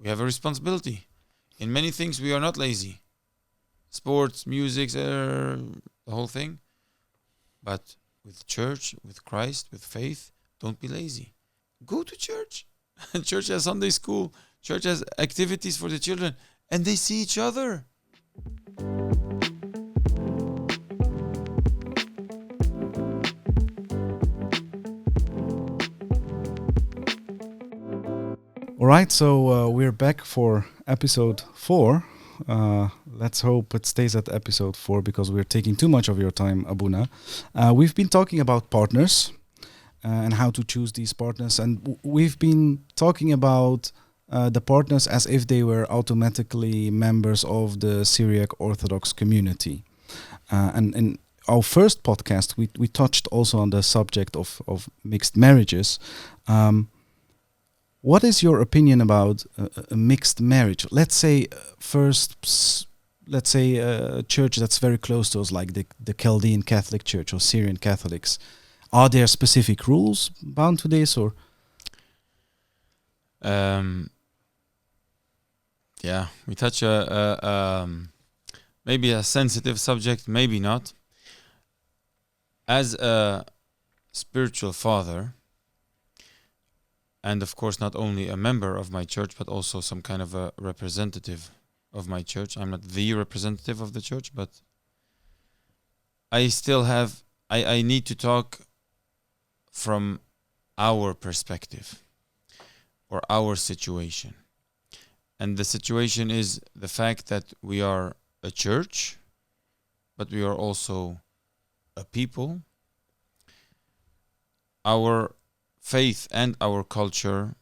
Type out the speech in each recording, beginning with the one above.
we have a responsibility. In many things, we are not lazy. Sports, music, the whole thing. But with church, with Christ, with faith, don't be lazy. Go to church. Church has Sunday school. Church has activities for the children. And they see each other. All right, so we're back for episode 4. Let's hope it stays at episode 4 because we're taking too much of your time, Abuna. We've been talking about partners and how to choose these partners. And we've been talking about the partners as if they were automatically members of the Syriac Orthodox community. And in our first podcast, we touched also on the subject of mixed marriages. What is your opinion about a mixed marriage? Let's say a church that's very close to us, like the Chaldean Catholic Church or Syrian Catholics. Are there specific rules bound to this, or? Yeah, we touch maybe a sensitive subject, maybe not. As a spiritual father, and of course not only a member of my church, but also some kind of a representative of my church. I'm not the representative of the church, but I still have, I need to talk from our perspective or our situation. And the situation is the fact that we are a church, but we are also a people. Our faith and our culture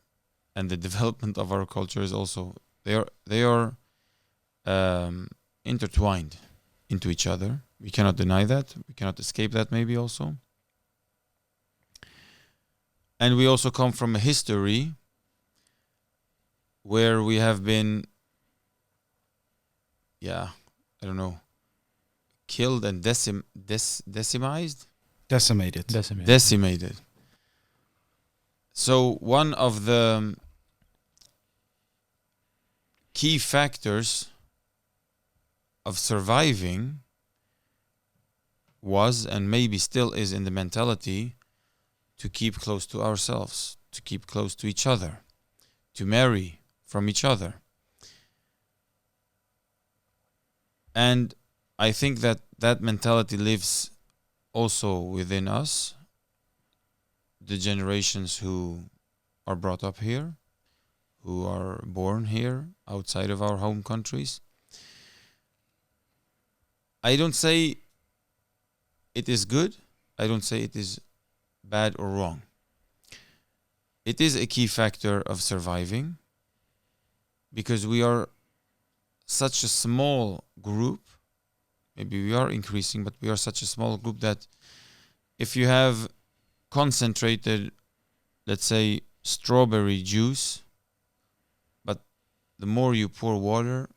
and the development of our culture is also, they are intertwined into each other. We cannot deny that. We cannot escape that maybe also. And we also come from a history where we have been, killed and decimated. So one of the key factors of surviving was, and maybe still is in the mentality, to keep close to ourselves, to keep close to each other, to marry from each other. And I think that that mentality lives also within us, the generations who are brought up here, who are born here outside of our home countries. I don't say it is good. I don't say it is bad or wrong. It is a key factor of surviving because we are such a small group. Maybe we are increasing, but we are such a small group that if you have concentrated, let's say, strawberry juice, but the more you pour water,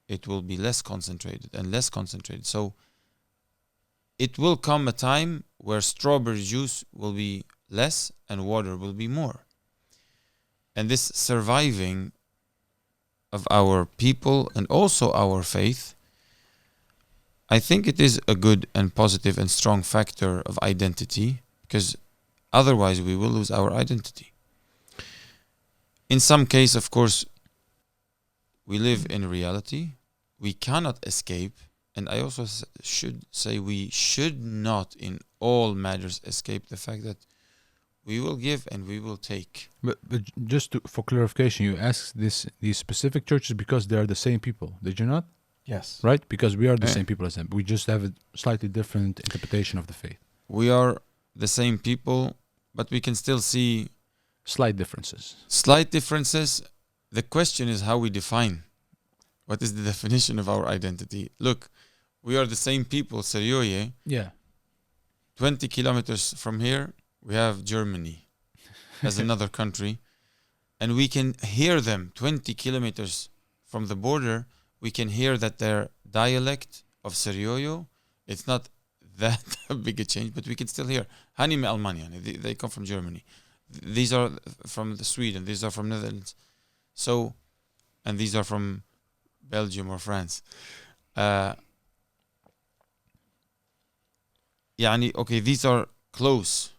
it will be less concentrated and less concentrated. So it will come a time where strawberry juice will be less and water will be more. And this surviving of our people and also our faith, I think it is a good and positive and strong factor of identity, because otherwise we will lose our identity. In some case, of course, we live in reality. We cannot escape. And I also should say we should not in all matters escape the fact that we will give and we will take. But just for clarification, you asked these specific churches because they are the same people, did you not? Yes. Right? Because we are the same people as them. We just have a slightly different interpretation of the faith. We are the same people, but we can still see slight differences. The question is how we define. What is the definition of our identity? Look, we are the same people, Serioye. Yeah. 20 kilometers from here, we have Germany as another country. And we can hear them 20 kilometers from the border. We can hear that their dialect of Serioyo, it's not that big a change, but we can still hear. Hani me Almanya, they come from Germany. These are from Sweden, these are from Netherlands. So and these are from Belgium or France. Okay, these are close.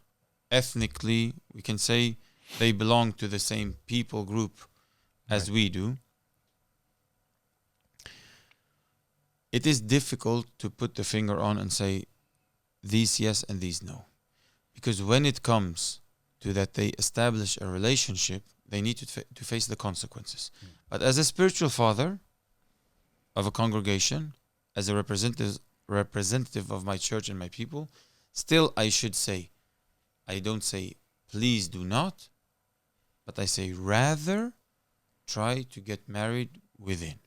Ethnically, we can say they belong to the same people group as we do. It is difficult to put the finger on and say these yes and these no. Because when it comes to that they establish a relationship, they need to face the consequences. But as a spiritual father of a congregation, as a representative of my church and my people, still I should say, I don't say please do not, but I say rather try to get married within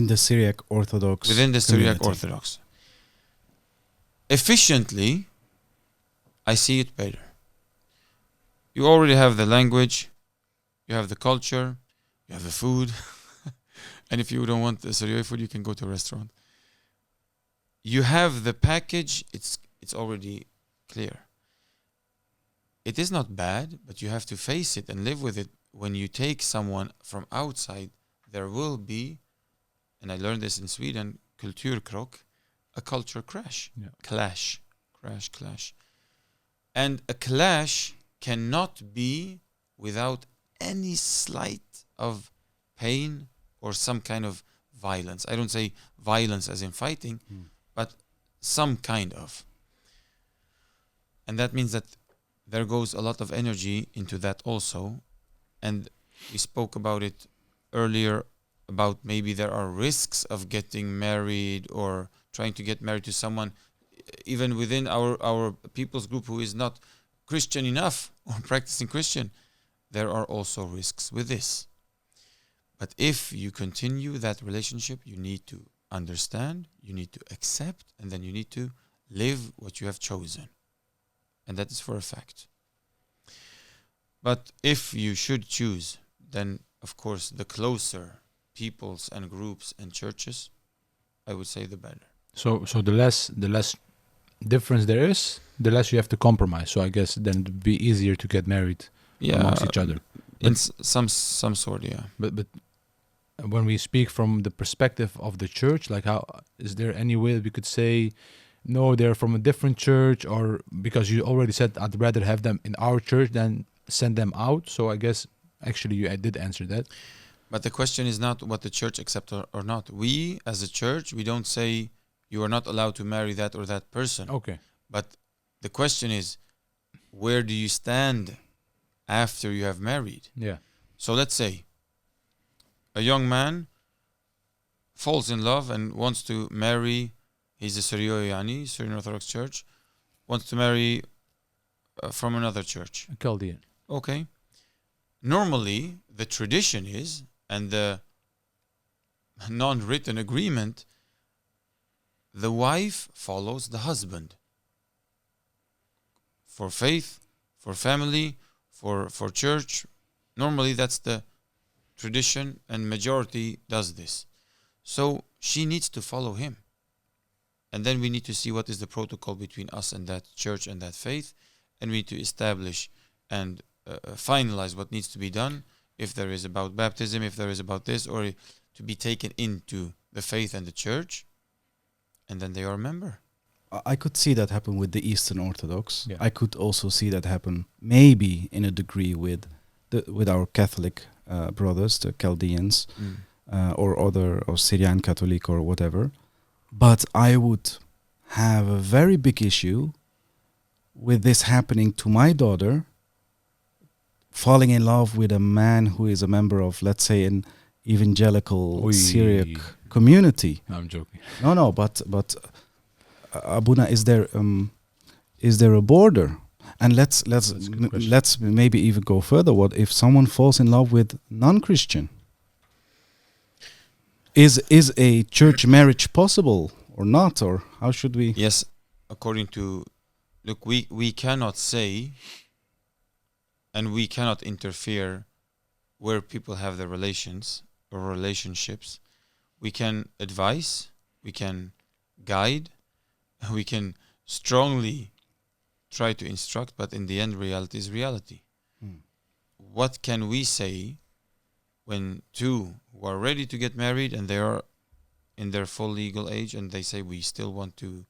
the Syriac Orthodox Syriac community. Orthodox. Efficiently, I see it better. You already have the language, you have the culture, you have the food, and if you don't want the Syriac food, you can go to a restaurant. You have the package, it's already clear. It is not bad, but you have to face it and live with it. When you take someone from outside, there will be, and I learned this in Sweden, kulturkrock, a culture crash. Yeah. Clash. And a clash cannot be without any slight of pain or some kind of violence. I don't say violence as in fighting, but some kind of. And that means that there goes a lot of energy into that also. And we spoke about it earlier, about maybe there are risks of getting married or trying to get married to someone even within our people's group who is not Christian enough or practicing Christian. There are also risks with this. But if you continue that relationship, you need to understand, you need to accept, and then you need to live what you have chosen. And that is for a fact. But if you should choose, then of course the closer peoples and groups and churches, I would say the better. So the less difference there is, the less you have to compromise. So I guess then it'd be easier to get married amongst each other. In some sort, yeah. But when we speak from the perspective of the church, like how is there any way that we could say, no, they're from a different church, or because you already said I'd rather have them in our church than send them out. So I guess actually I did answer that. But the question is not what the church accepts or not. We as a church, we don't say you are not allowed to marry that or that person. Okay. But the question is, where do you stand after you have married? Yeah. So let's say a young man falls in love and wants to marry, he's a Syrian Orthodox Church, wants to marry from another church. A Chaldean. Okay. Normally, the tradition is, and the non-written agreement, the wife follows the husband. For faith, for family, for church. Normally, that's the tradition, and majority does this. So she needs to follow him. And then we need to see what is the protocol between us and that church and that faith. And we need to establish and finalize what needs to be done, if there is about baptism, if there is about this, or to be taken into the faith and the church. And then they are a member. I could see that happen with the Eastern Orthodox. Yeah. I could also see that happen maybe in a degree with our Catholic brothers, the Chaldeans, or Syrian Catholic or whatever. But I would have a very big issue with this happening to my daughter, falling in love with a man who is a member of, let's say, an evangelical Syriac community. No, I'm joking. No, but Abuna, is there a border? And let's maybe even go further. What if someone falls in love with non-Christian? Is a church marriage possible or not, or how should we? Yes, according to, look, we cannot say, and we cannot interfere where people have their relations or relationships. We can advise, we can guide, we can strongly try to instruct, but in the end, reality is reality. What can we say when two who are ready to get married and they are in their full legal age, and they say we still want to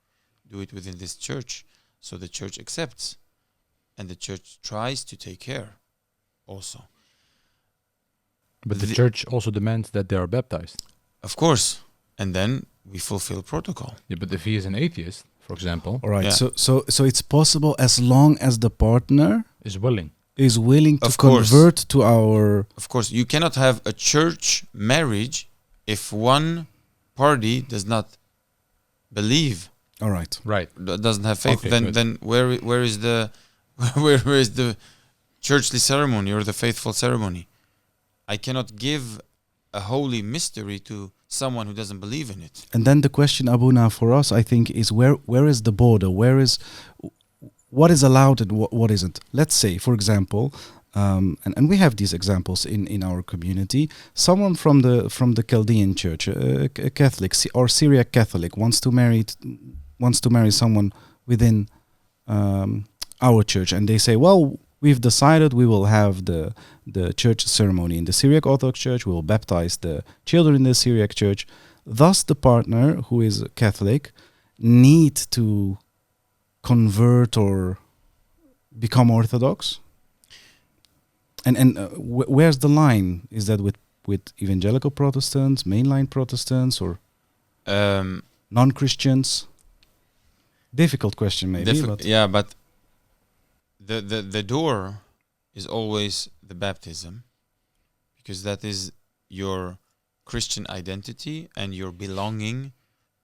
do it within this church. So the church accepts, and the church tries to take care also. But the church also demands that they are baptized. Of course. And then we fulfill protocol. Yeah, but if he is an atheist, for example, All right. Yeah. So it's possible as long as the partner is willing. is willing to Of course. convert to our. Of course, you cannot have a church marriage if one party does not believe, All right. Right. doesn't have faith. Okay, then good. then where is the where is the churchly ceremony or the faithful ceremony? I cannot give a holy mystery to someone who doesn't believe in it. And then the question, Abuna, for us, I think, is where is the border? What is allowed and what isn't? Let's say, for example, and we have these examples in our community. Someone from the Chaldean church, a Catholic or Syriac Catholic, wants to marry someone within our church, and they say, well, we've decided we will have the church ceremony in the Syriac Orthodox Church. We will baptize the children in the Syriac Church. Thus, the partner, who is Catholic, need to convert or become Orthodox. And where's the line? Is that with evangelical Protestants, mainline Protestants, or non-Christians? Difficult question, maybe. But Yeah, but the door is always the baptism, because that is your Christian identity and your belonging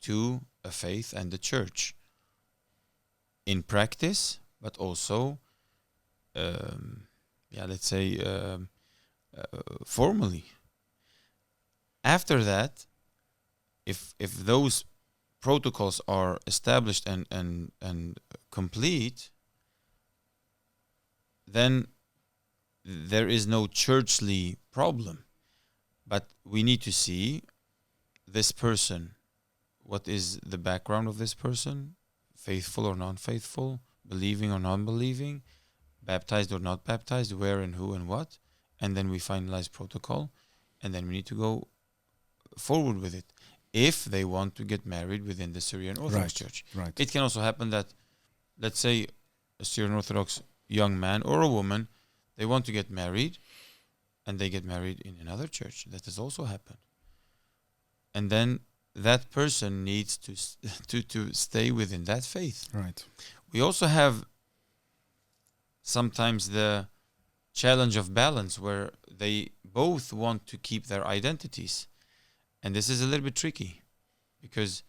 to a faith and the church in practice, but also let's say formally. After that, if those protocols are established and complete, then there is no churchly problem. But we need to see this person. What is the background of this person? Faithful or non-faithful? Believing or non-believing? Baptized or not baptized? Where and who and what? And then we finalize protocol. And then we need to go forward with it. If they want to get married within the Syrian Orthodox Church. Right. It can also happen that, let's say, a Syrian Orthodox young man or a woman, they want to get married, and they get married in another church. That has also happened. And then that person needs to stay within that faith. Right. We also have sometimes the challenge of balance, where they both want to keep their identities. And this is a little bit tricky, because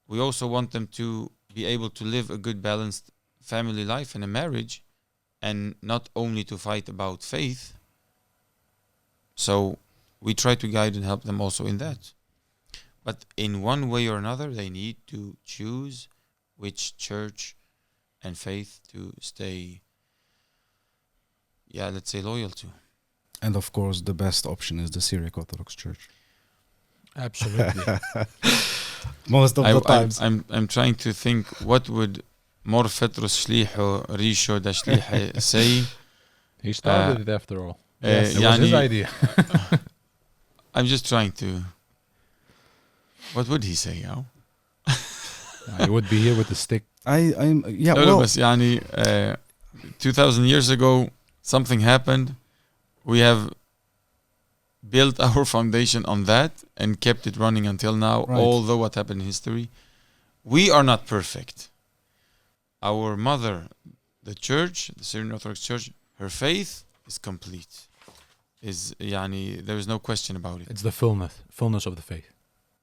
we also want them to be able to live a good balanced family life and a marriage, and not only to fight about faith. So we try to guide and help them also in that. But in one way or another, they need to choose which church and faith to stay, let's say, loyal to. And of course, the best option is the Syriac Orthodox Church. Absolutely. Most of the times. I'm trying to think what would Mor Fetros Shliho Risho da Shliho say. He started it after all. Yes. It was his idea. I'm just trying to. What would he say, Yao? He would be here with the stick. No, but يعني 2000 years ago, something happened. We have built our foundation on that and kept it running until now, Right. although what happened in history. We are not perfect. Our mother, the church, the Syrian Orthodox Church, her faith is complete. There is no question about it. It's the fullness of the faith.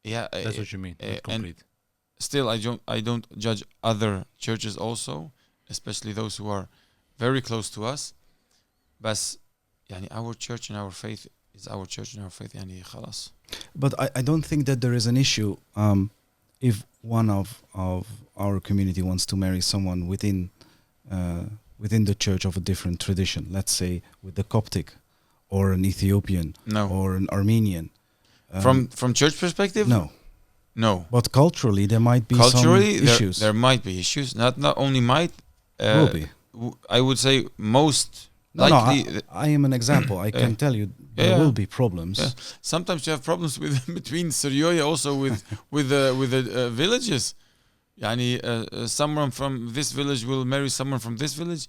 Yeah, That's what you mean. It's and complete. still, I don't judge other churches also, especially those who are very close to us. But our church and our faith is our church and our faith. خلاص. But I don't think that there is an issue if one of our community wants to marry someone within the church of a different tradition. Let's say with the Coptic, or an Ethiopian, No. or an Armenian. From church perspective? No. But culturally, there might be Culturally, some issues. there might be issues. Not only might. Will be. I would say most No, likely. I am an example. I can tell you there Yeah. will be problems. Yeah. Sometimes you have problems with between Syria also with the villages. Yani, someone from this village will marry someone from this village.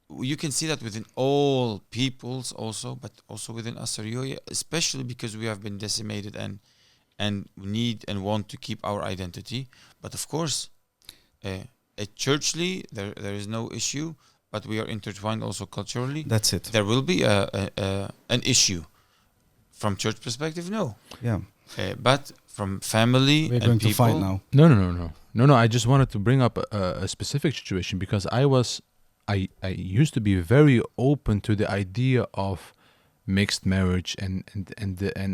You can see that within all peoples also, but also within Syria, especially because we have been decimated and need and want to keep our identity. But of course, churchly there is no issue, but we are intertwined also culturally. That's it. There will be an issue from church perspective, no. Yeah. But from family We're and going people, to fight now. No. I just wanted to bring up a specific situation because I used to be very open to the idea of mixed marriage and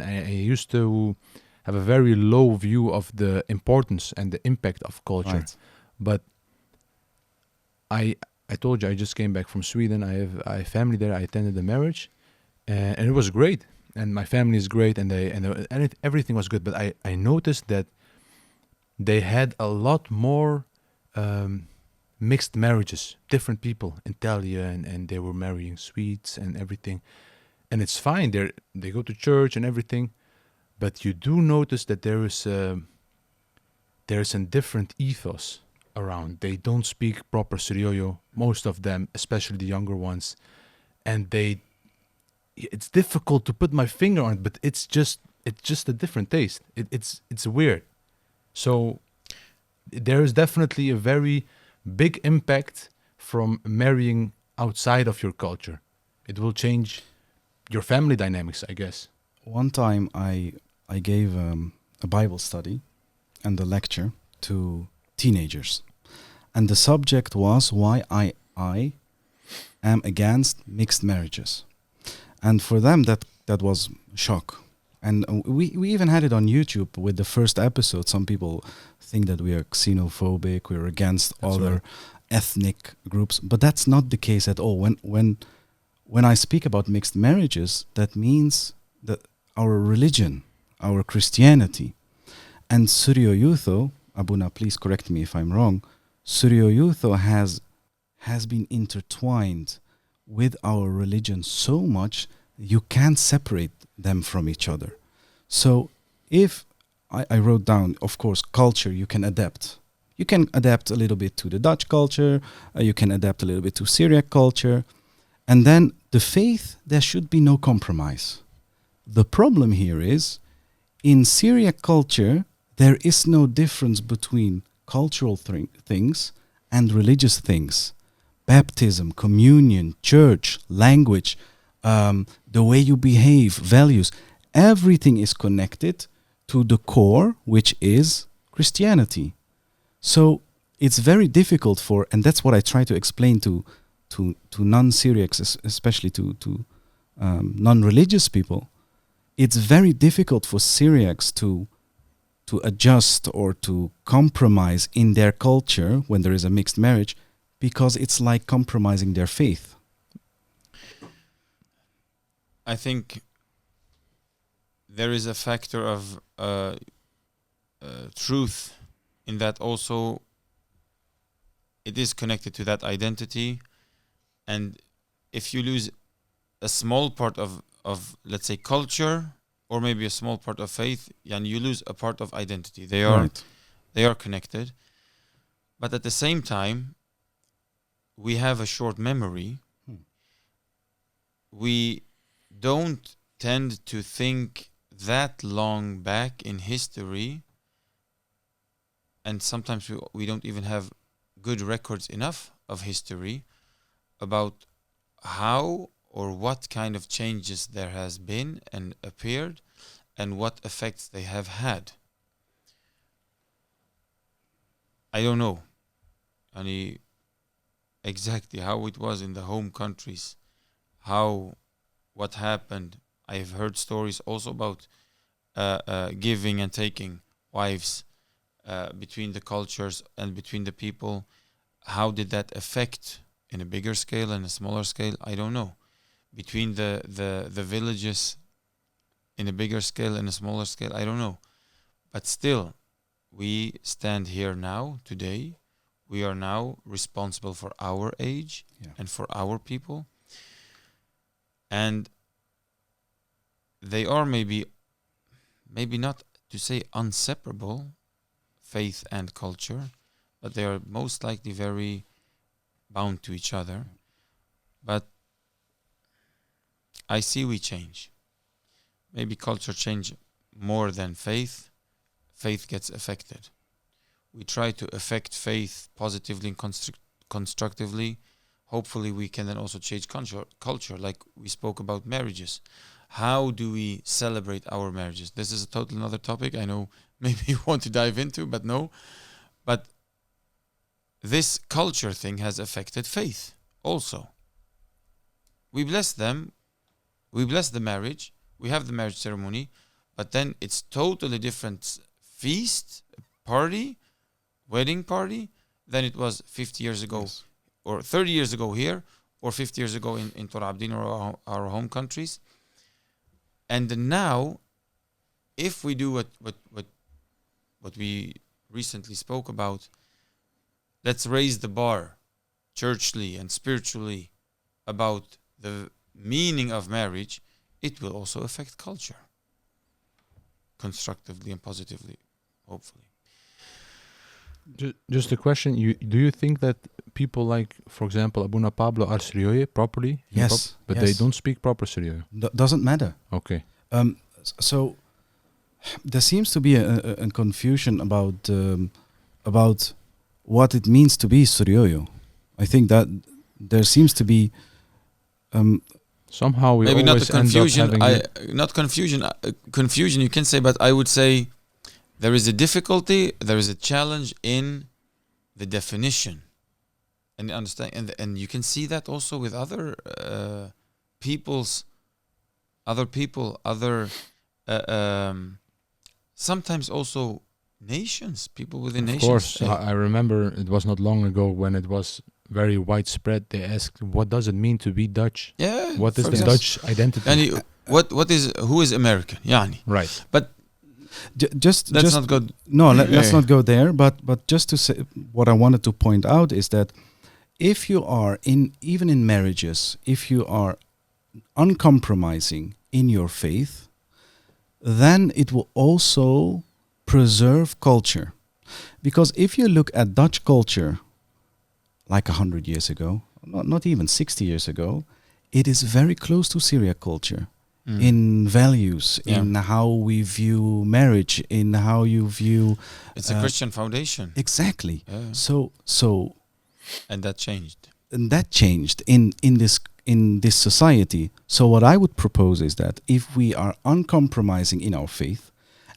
I used to have a very low view of the importance and the impact of culture. Right. But I told you I just came back from Sweden. I have family there. I attended the marriage, and it was great. And my family is great, and everything was good. But I noticed that they had a lot more mixed marriages, different people, Italian, and they were marrying Swedes and everything. And it's fine. They go to church and everything, but you do notice that there is a different ethos around. They don't speak proper Syriac, most of them, especially the younger ones, and it's difficult to put my finger on it, but it's just a different taste. It's weird. So there is definitely a very big impact from marrying outside of your culture. It will change your family dynamics, I guess. One time I gave a Bible study and a lecture to teenagers. And the subject was why I am against mixed marriages. And for them, that was a shock. And we even had it on YouTube with the first episode. Some people think that we are xenophobic, we're against That's other right. ethnic groups. But that's not the case at all. When I speak about mixed marriages, that means that our religion, our Christianity, and Suryo-Yutho, Abuna, please correct me if I'm wrong, Suryo-Yutho has been intertwined with our religion so much you can't separate them from each other. So if I wrote down, of course, culture you can adapt. You can adapt a little bit to the Dutch culture, you can adapt a little bit to Syriac culture, and then the faith, there should be no compromise. The problem here is, in Syriac culture, there is no difference between cultural things and religious things. Baptism, communion, church, language, the way you behave, values, everything is connected to the core, which is Christianity. So it's very difficult and that's what I try to explain to non-Syriacs, especially to non-religious people. It's very difficult for Syriacs to adjust or to compromise in their culture when there is a mixed marriage, because it's like compromising their faith. I think there is a factor of truth in that also. It is connected to that identity, and if you lose a small part of let's say culture, or maybe a small part of faith, and you lose a part of identity. They are connected, but at the same time, we have a short memory. We don't tend to think that long back in history, and sometimes we don't even have good records enough of history about how or what kind of changes there has been and appeared and what effects they have had. I don't know exactly how it was in the home countries, what happened. I've heard stories also about giving and taking wives between the cultures and between the people. How did that affect in a bigger scale and a smaller scale? I don't know. Between the villages in a bigger scale and a smaller scale, I don't know. But still, we stand here now, today. We are now responsible for our age and for our people. And they are maybe not to say inseparable, faith and culture, but they are most likely very bound to each other. But I see we change. Maybe culture change more than faith. Faith gets affected. We try to affect faith positively and constructively. Hopefully we can then also change culture, like we spoke about marriages. How do we celebrate our marriages? This is a total another topic. I know maybe you want to dive into, but no. But this culture thing has affected faith also. We bless them. We bless the marriage. We have the marriage ceremony. But then it's totally different feast, party, wedding party than it was 50 years ago. Yes. Or 30 years ago here, or 50 years ago in Tor Abdin or our home countries. And now, if we do what we recently spoke about, let's raise the bar, churchly and spiritually, about the meaning of marriage, it will also affect culture, constructively and positively, hopefully. Just a question: do you think that people like, for example, Abuna Pablo are Syriac properly? Yes, But yes. they don't speak proper Syriac. Doesn't matter. Okay. So there seems to be a confusion about what it means to be Suryoyo. I think that there seems to be Somehow we maybe not always the confusion. end up having Not confusion. Confusion you can say, but I would say there is a difficulty. There is a challenge in the definition and understand, and you can see that also with other sometimes also nations, people within Of nations. course, I remember it was not long ago when it was very widespread. They asked, "What does it mean to be Dutch? Yeah. What is for the example. Dutch identity?" Yani, who is American? Yani. Right. But just let's not go. let's not go there. But just to say, what I wanted to point out is that if you are even in marriages, if you are uncompromising in your faith, then it will also preserve culture. Because if you look at Dutch culture, like 100 years ago, not even 60 years ago, it is very close to Syriac culture in values, in how we view marriage, in how you view... It's a Christian foundation. Exactly. Yeah. So And that changed. and that changed in this society. So what I would propose is that if we are uncompromising in our faith,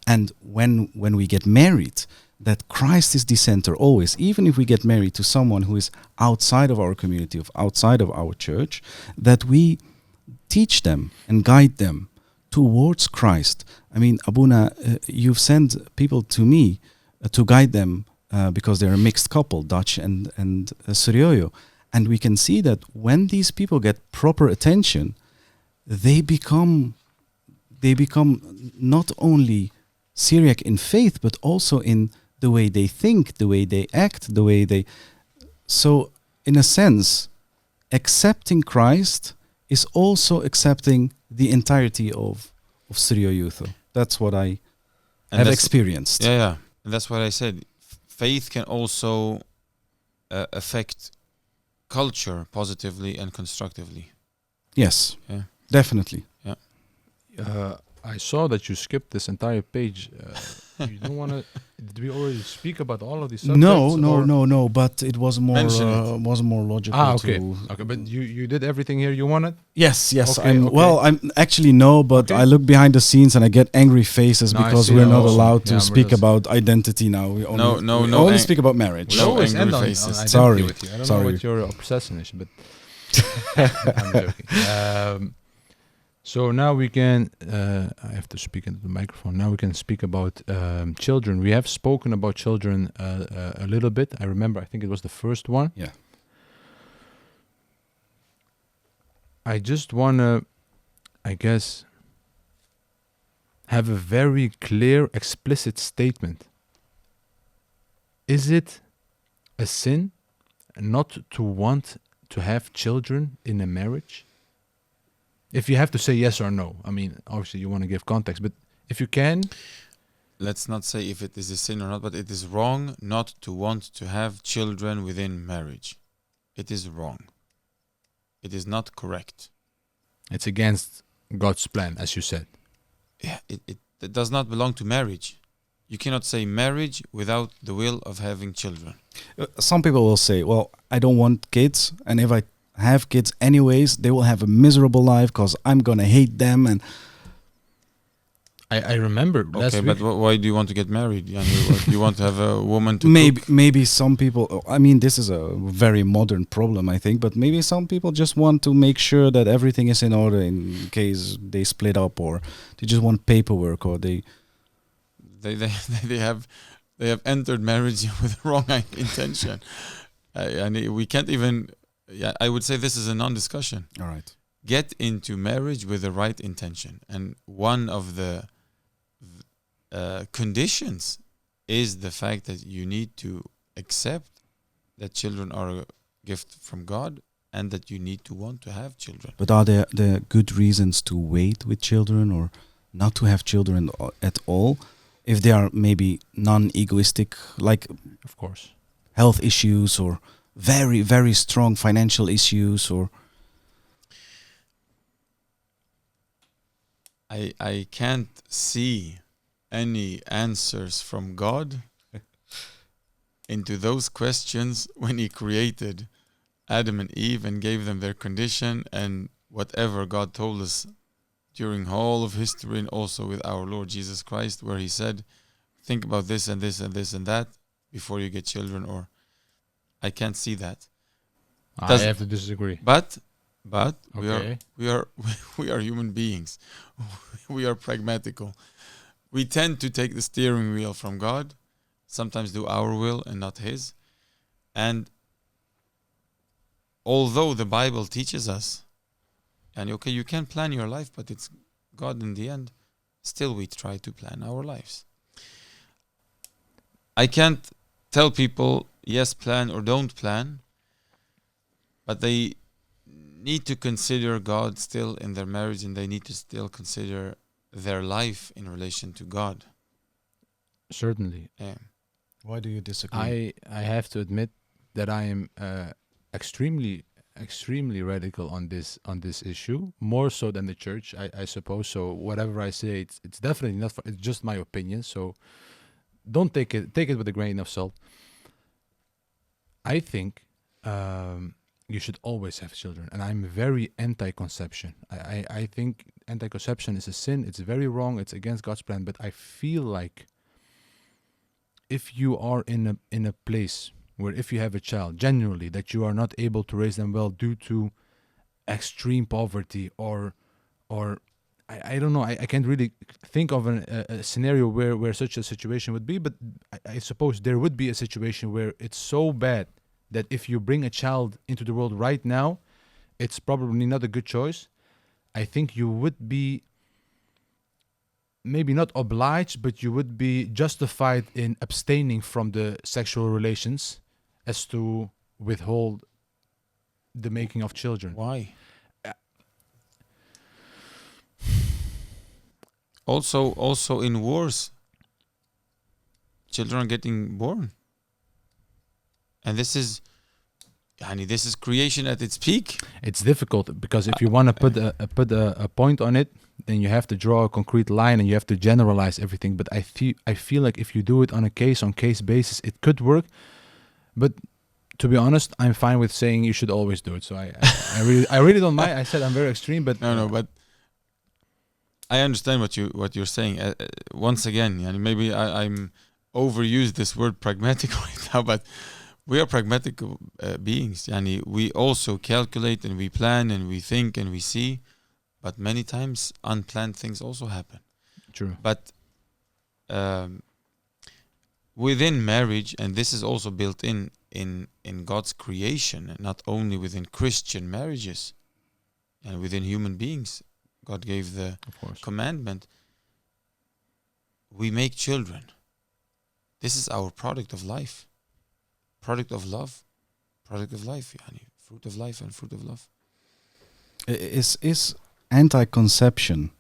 and when we get married, that Christ is the center always, even if we get married to someone who is outside of our community, outside of our church, that we teach them and guide them towards Christ. I mean, Abuna, you've sent people to me to guide them because they're a mixed couple, Dutch and Suryoyo. And we can see that when these people get proper attention, they become not only Syriac in faith, but also in the way they think, the way they act, the way they... So, in a sense, accepting Christ is also accepting the entirety of Syrio Youth. That's what I have experienced. Yeah. And that's what I said. Faith can also affect culture positively and constructively. Yes, Yeah. definitely. I saw that you skipped this entire page. You don't want to... Did we already speak about all of these subjects? No. But it was more logical. Okay. Okay, but you did everything here you wanted? Yes. Okay, Well, I'm actually no, but I look behind the scenes and I get angry faces because we're not allowed to speak about identity now. We only speak about marriage. We always angry end on faces. identity Sorry. with you. I don't know what your obsession is, but I'm joking. So now we can, I have to speak into the microphone. Now we can speak about children. We have spoken about children a little bit. I remember, I think it was the first one. Yeah. I just want to, I guess, have a very clear, explicit statement. Is it a sin not to want to have children in a marriage? If you have to say yes or no, I mean, obviously you want to give context, but if you can, Let's not say if it is a sin or not, but it is wrong not to want to have children within marriage. It is wrong. It is not correct. it's against God's plan, as you said. Yeah, it does not belong to marriage. You cannot say marriage without the will of having children. Some people will say, well, I don't want kids, and if I have kids anyways, they will have a miserable life because I'm going to hate them. And I remember last Okay, week. but why do you want to get married? You want to have a woman to cook? maybe some people, I mean, this is a very modern problem, I think, but maybe some people just want to make sure that everything is in order in case they split up, or they just want paperwork, or they They have entered marriage with the wrong intention, and we can't even. Yeah, I would say this is a non-discussion. all right. Get into marriage with the right intention, and one of the conditions is the fact that you need to accept that children are a gift from God, and that you need to want to have children. But are there good reasons to wait with children or not to have children at all? If they are maybe non-egoistic, like Of course. health issues or very, very strong financial issues, or I can't see any answers from God into those questions when He created Adam and Eve and gave them their condition, and whatever God told us during all of history, and also with our Lord Jesus Christ, where He said, think about this and this and this and that before you get children. Or I can't see that. I Does- have to disagree. But Okay. we are human beings. We are pragmatical. We tend to take the steering wheel from God, sometimes do our will and not His. And although the Bible teaches us, and okay, you can plan your life, but it's God in the end, still we try to plan our lives. I can't tell people, yes, plan or don't plan, but they need to consider God still in their marriage, and they need to still consider their life in relation to God. Certainly. why do you disagree? I have to admit that I am extremely radical on this issue, more so than the church, I suppose. So whatever I say, it's definitely not. It's just my opinion. So don't take it with a grain of salt. I think you should always have children, and I'm very anti-conception. I think anti-conception is a sin. It's very wrong. It's against God's plan. But I feel like if you are in a place where if you have a child, genuinely, that you are not able to raise them well due to extreme poverty or I don't know, I can't really think of a scenario where such a situation would be, but I suppose there would be a situation where it's so bad that if you bring a child into the world right now, it's probably not a good choice. I think you would be maybe not obliged, but you would be justified in abstaining from the sexual relations as to withhold the making of children. Why? Also in wars, children are getting born. And this is creation at its peak. It's difficult because if you want to put a point on it, then you have to draw a concrete line and you have to generalize everything. But I feel like if you do it on a case basis, it could work. But to be honest, I'm fine with saying you should always do it. So I really don't mind. I said I'm very extreme, but No, but I understand what you're saying. Once again, maybe I'm overused this word pragmatic right now, but we are pragmatic beings. We also calculate and we plan and we think and we see, but many times unplanned things also happen. true. But within marriage, and this is also built in God's creation, and not only within Christian marriages and within human beings, God gave the Of course. commandment. We make children. This is our product of life, product of love, product of life, fruit of life and fruit of love. Is anti-conception,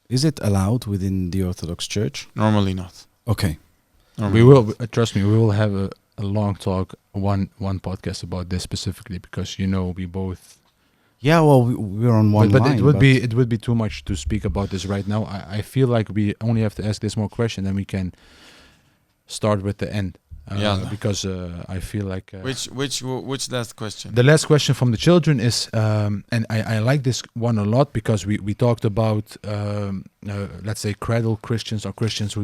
is it allowed within the Orthodox Church? Normally not. Okay. Normally We will not. trust me. We will have a long talk, one podcast about this specifically because we both. Yeah, well, we're on one But line. it would be too much to speak about this right now. I feel like we only have to ask this more question, then we can start with the end. Yalla. Because I feel like Which last question? the last question from the children is, and I like this one a lot because we talked about let's say cradle Christians or Christians who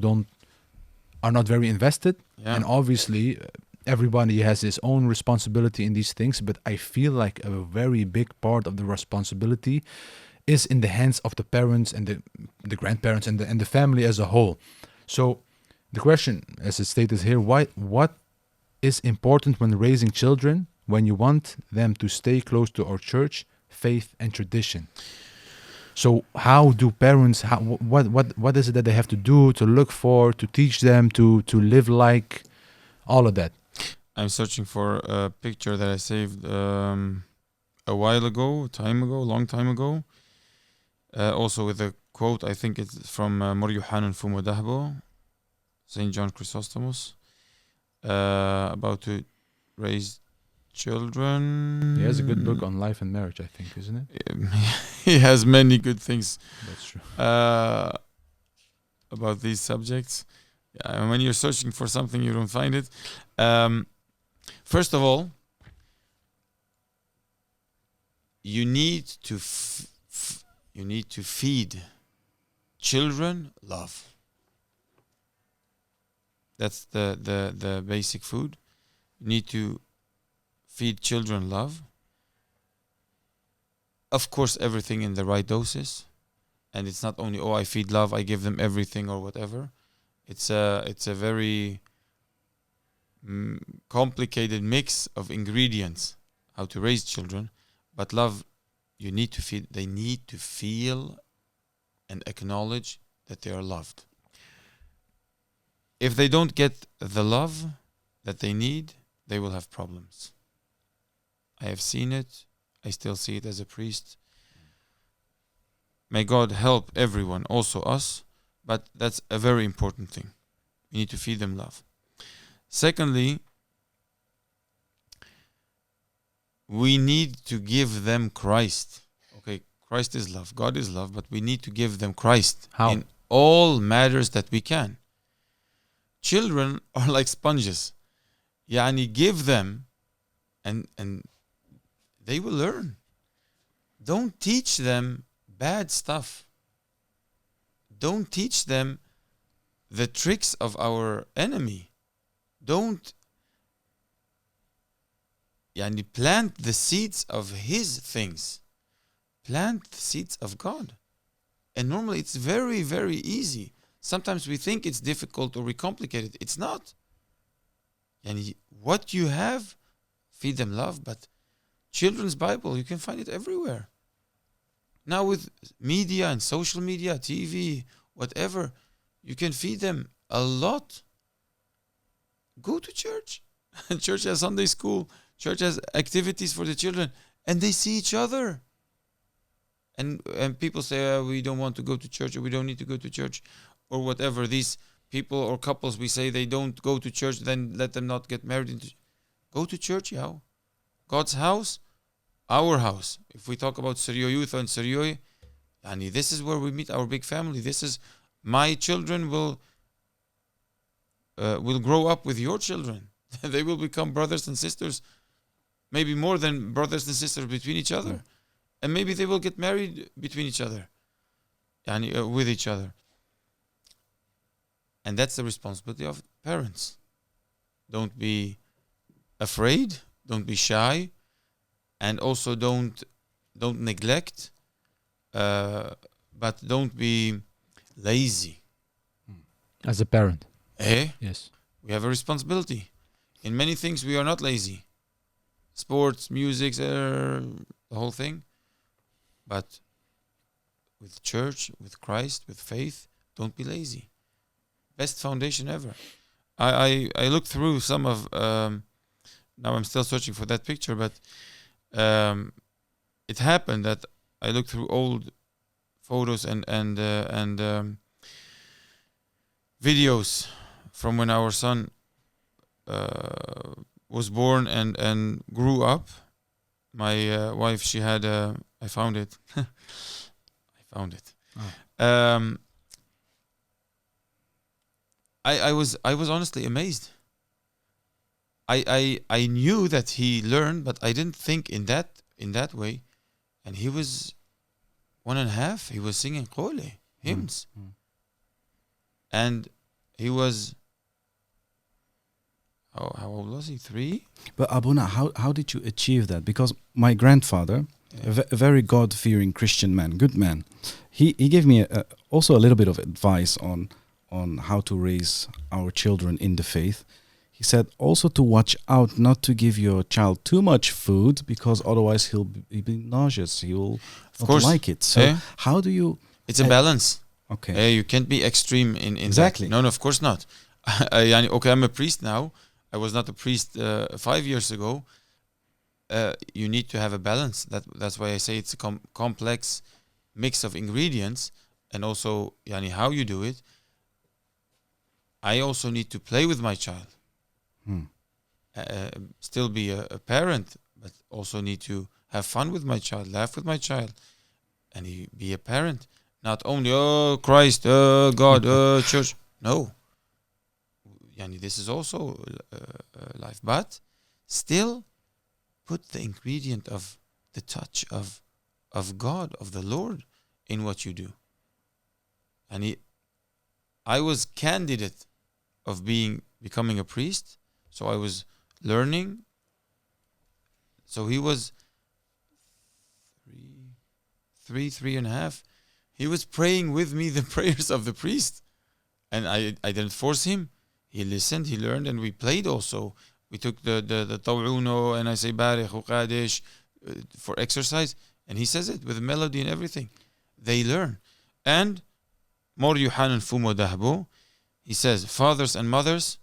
are not very invested, Yeah. and obviously everybody has his own responsibility in these things, but I feel like a very big part of the responsibility is in the hands of the parents and the grandparents and the family as a whole. So the question, as it stated here, what is important when raising children when you want them to stay close to our church, faith, and tradition? So how do parents, what is it that they have to do, to look for, to teach them, to live like, all of that? I'm searching for a picture that I saved a while ago, long time ago. Also with a quote, I think it's from Mor Yohanan Fumodahbo, St. John Chrysostomos, about to raise children. He has a good book on life and marriage, I think, isn't it? He has many good things That's true. about these subjects. Yeah, when you're searching for something, you don't find it. First of all, you need to feed children love. That's the basic food. You need to feed children love. Of course, everything in the right doses, and it's not only I feed love, I give them everything or whatever. It's a very complicated mix of ingredients how to raise children, but love, you need to feed. They need to feel and acknowledge that they are loved. If they don't get the love that they need, they will have problems. I have seen it. I still see it as a priest. May God help everyone, also us, but that's a very important thing. We need to feed them love. Secondly, we need to give them Christ. Okay, Christ is love, God is love, but we need to give them Christ How? in all matters that we can. Children are like sponges. Yani give them and they will learn. Don't teach them bad stuff. Don't teach them the tricks of our enemy. Don't plant the seeds of his things. Plant the seeds of God. And normally it's very, very easy. Sometimes we think it's difficult or we complicate it. It's not. And what you have, feed them love, but children's Bible, you can find it everywhere. Now with media and social media, TV, whatever, you can feed them a lot. Go to church. Church has Sunday school. Church has activities for the children. And they see each other. And people say, we don't want to go to church, or we don't need to go to church, or whatever. These people or couples, we say they don't go to church, then let them not get married. Go to church, yo. God's house, our house. If we talk about Syrio Youth and Syrio, this is where we meet our big family. This is my children will grow up with your children. They will become brothers and sisters, maybe more than brothers and sisters between each other. And maybe they will get married between each other, with each other. And that's the responsibility of parents. Don't be afraid, don't be shy, and also don't neglect, but don't be lazy. As a parent. Yes. We have a responsibility. In many things we are not lazy. Sports, music, the whole thing. But with church, with Christ, with faith, don't be lazy. Best foundation ever. I looked through some of, now I'm still searching for that picture, but it happened that I looked through old photos and videos from when our son was born and grew up. My wife, she had I found it. I found it. Oh. I was honestly amazed. I knew that he learned, but I didn't think in that way. And he was 1.5. He was singing qole hymns, and he was how old was he? 3. But Abuna, how did you achieve that? Because my grandfather, a very God-fearing Christian man, good man, he gave me also a little bit of advice on how to raise our children in the faith. He said also to watch out not to give your child too much food, because otherwise he'll be nauseous. He will not like it. So how do you... It's a balance. Okay. You can't be extreme in Exactly. that. No, of course not. Okay, I'm a priest now. I was not a priest 5 years ago. You need to have a balance. That's why I say it's a complex mix of ingredients, and also how you do it. I also need to play with my child. Still be a parent, but also need to have fun with my child, laugh with my child, and be a parent. Not only, oh, Christ, oh, God, oh, church. No. This is also life. But still put the ingredient of the touch of God, of the Lord, in what you do. And I was candidate of becoming a priest, so I was learning. So he was 3.5. He was praying with me the prayers of the priest, and I didn't force him. He listened, he learned, and we played also. We took the Taw'uno, and I say Barik Qadish for exercise, and he says it with a melody and everything. They learn. And Mor Yuhanan Fumo Dahbo, he says, fathers and mothers,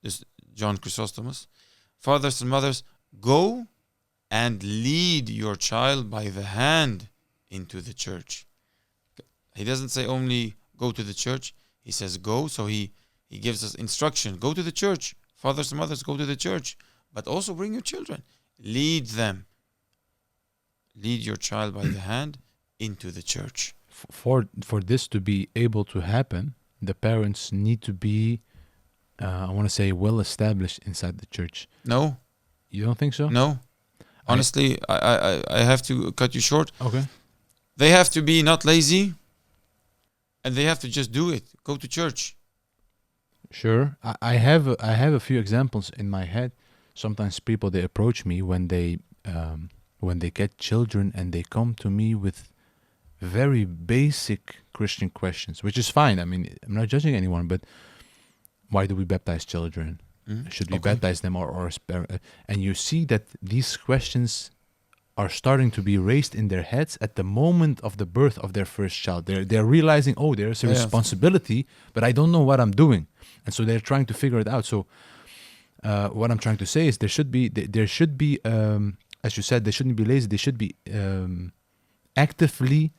this John Chrysostomos, fathers and mothers, go and lead your child by the hand into the church. He doesn't say only go to the church. He says go, so he gives us instruction. Go to the church. Fathers and mothers, go to the church. But also bring your children. Lead them. Lead your child by the hand into the church. For this to be able to happen, the parents need to be, I want to say, well established inside the church. No. You don't think so? No. Honestly, I have to cut you short. Okay. They have to be not lazy, and they have to just do it. Go to church. Sure. I have a few examples in my head. Sometimes people, they approach me when they get children, and they come to me with very basic Christian questions, which is fine. I mean, I'm not judging anyone, but why do we baptize children? Should we baptize them or spare? And you see that these questions are starting to be raised in their heads at the moment of the birth of their first child. They're realizing, oh, there's a responsibility, but I don't know what I'm doing, and so they're trying to figure it out. So, what I'm trying to say is there should be, as you said, they shouldn't be lazy. They should be actively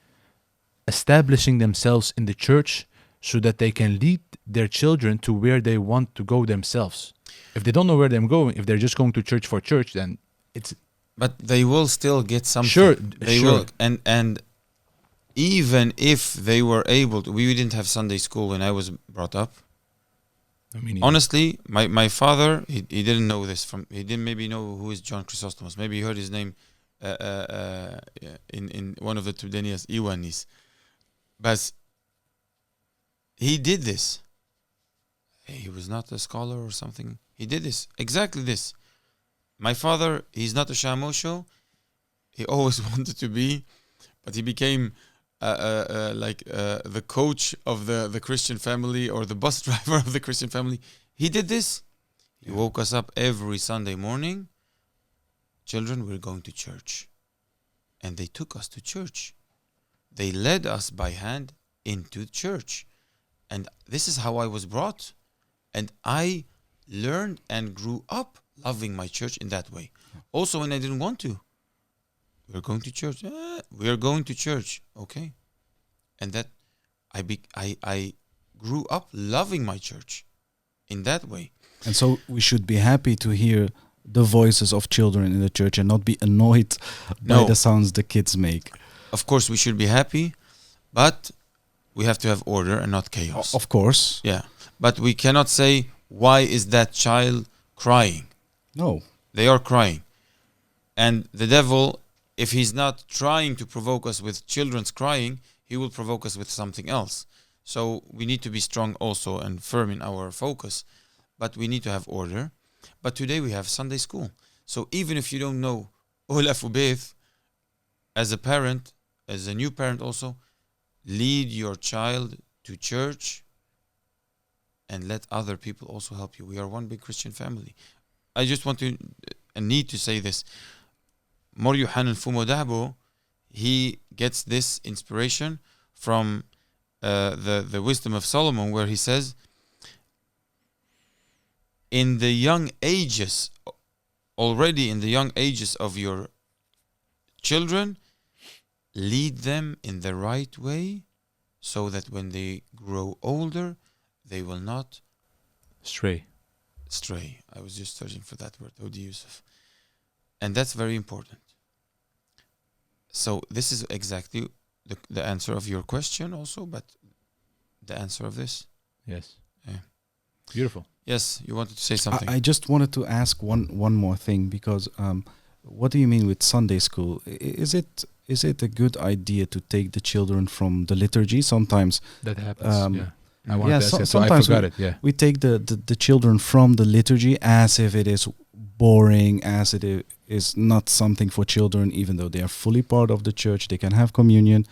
establishing themselves in the church so that they can lead their children to where they want to go themselves. If they don't know where they're going, if they're just going to church for church, then it's... But they will still get something. Sure, they will. And even if they were able to, we didn't have Sunday school when I was brought up. I mean, honestly, my father, he didn't know this. He didn't maybe know who is John Chrysostomos. Maybe he heard his name in one of the Tudenias, Iwanis. But he did this. He was not a scholar or something. He did this. Exactly this. My father, he's not a shamosho. He always wanted to be, but he became the coach of the Christian family, or the bus driver of the Christian family. He did this. He woke us up every Sunday morning. Children, we're going to church. And they took us to church. They led us by hand into church. And this is how I was brought. And I learned and grew up loving my church in that way. Also, when I didn't want to. We're going to church. We are going to church. Okay. and that I grew up loving my church in that way. And so we should be happy to hear the voices of children in the church and not be annoyed by No. the sounds the kids make. Of course, we should be happy, but we have to have order and not chaos. Of course. Yeah, but we cannot say, why is that child crying? No. They are crying. And the devil, if he's not trying to provoke us with children's crying, he will provoke us with something else. So we need to be strong also and firm in our focus, but we need to have order. But today we have Sunday school. So even if you don't know Olaf Ubeth, as a parent, as a new parent also, lead your child to church and let other people also help you. We are one big Christian family. I just want to and need to say this. Mor Yohanan Fumo Dahbo, he gets this inspiration from the wisdom of Solomon, where he says, in the young ages, already in the young ages of your children, lead them in the right way, so that when they grow older, they will not Stray. stray. I was just searching for that word, Odi Yusuf. And that's very important. So this is exactly the answer of your question also, but the answer of this. Yes. Yeah. Beautiful. Yes, you wanted to say something. I just wanted to ask one more thing, because what do you mean with Sunday school? Is it a good idea to take the children from the liturgy? Sometimes That happens. Yeah. I wanted yeah, to ask so- it, so I sometimes forgot it. Yeah. we take the children from the liturgy as if it is boring, as it is not something for children, even though they are fully part of the church. They can have communion.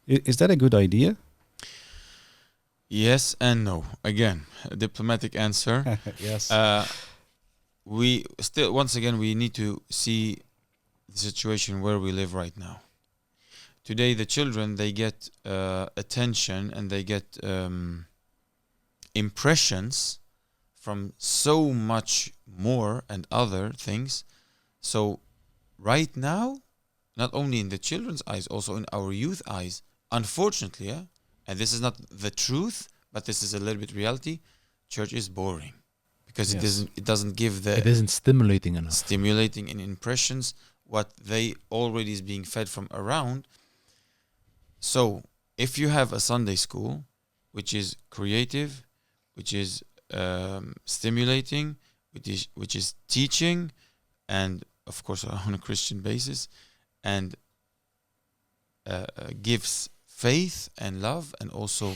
Is that a good idea? Yes and no. Again, a diplomatic answer. Yes. We still, once again, we need to see the situation where we live right now. Today, the children, they get attention and they get impressions from so much more and other things. So right now, not only in the children's eyes, also in our youth eyes, unfortunately, yeah, and this is not the truth, but this is a little bit reality, church is boring, because Yes. it doesn't give It the isn't stimulating enough. stimulating in impressions what they already is being fed from around. So if you have a Sunday school which is creative, which is stimulating, which is teaching, and of course on a Christian basis, and gives faith and love, and also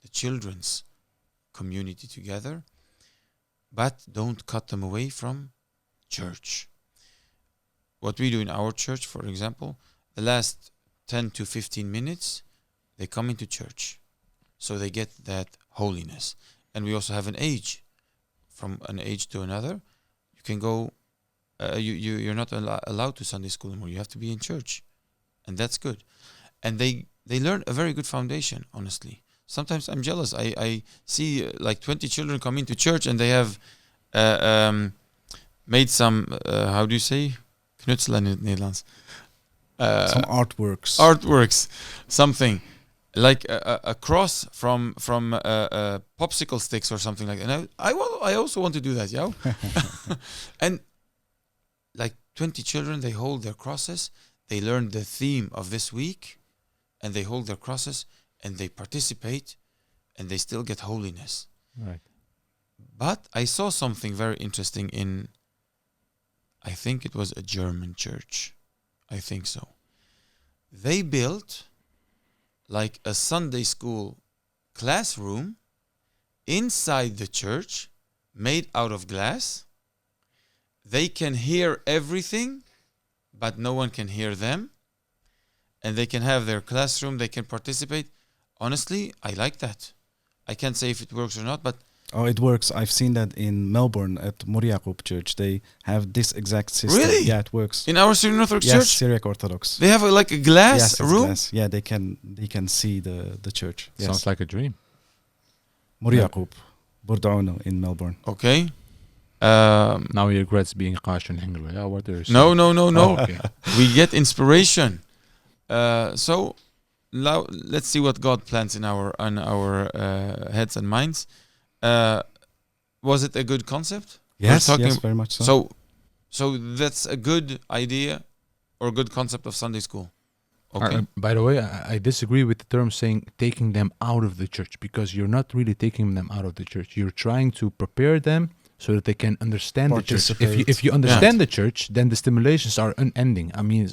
the children's community together, but don't cut them away from church. What we do in our church, for example, the last 10 to 15 minutes, they come into church. So they get that holiness. And we also have an age. From an age to another, you can go, you're not allowed to Sunday school anymore. You have to be in church. And that's good. And they learn a very good foundation, honestly. Sometimes I'm jealous. I see like 20 children come into church and they have made some, how do you say? Knutselen in het Nederlands. Some artworks. Artworks, something like a cross from popsicle sticks or something like that. And I also want to do that, yeah. And like 20 children, they hold their crosses. They learn the theme of this week, and they hold their crosses and they participate, and they still get holiness. Right. But I saw something very interesting in, I think it was a German church. I think so. They built like a Sunday school classroom inside the church, made out of glass. They can hear everything, but no one can hear them. And they can have their classroom, they can participate. Honestly, I like that. I can't say if it works or not, but Oh, it works. I've seen that in Melbourne at Moriakop Church. They have this exact system. Really? Yeah, it works. in our Syriac Orthodox Yes, Church, Syriac Orthodox. they have like a glass Yes, it's room. glass. Yeah, they can see the church. Yes. Sounds like a dream. Moriakop, Bordauno in Melbourne. Okay. Now he regrets being harsh in Hungary. Yeah, what there's No. Oh, okay. We get inspiration. So now let's see what God plants in our heads and minds. Was it a good concept? Yes, talking- yes, very much so. So that's a good idea or good concept of Sunday school. Okay. By the way, I disagree with the term saying taking them out of the church, because you're not really taking them out of the church. You're trying to prepare them so that they can understand the church. If you understand the church, then the stimulations are unending. I mean,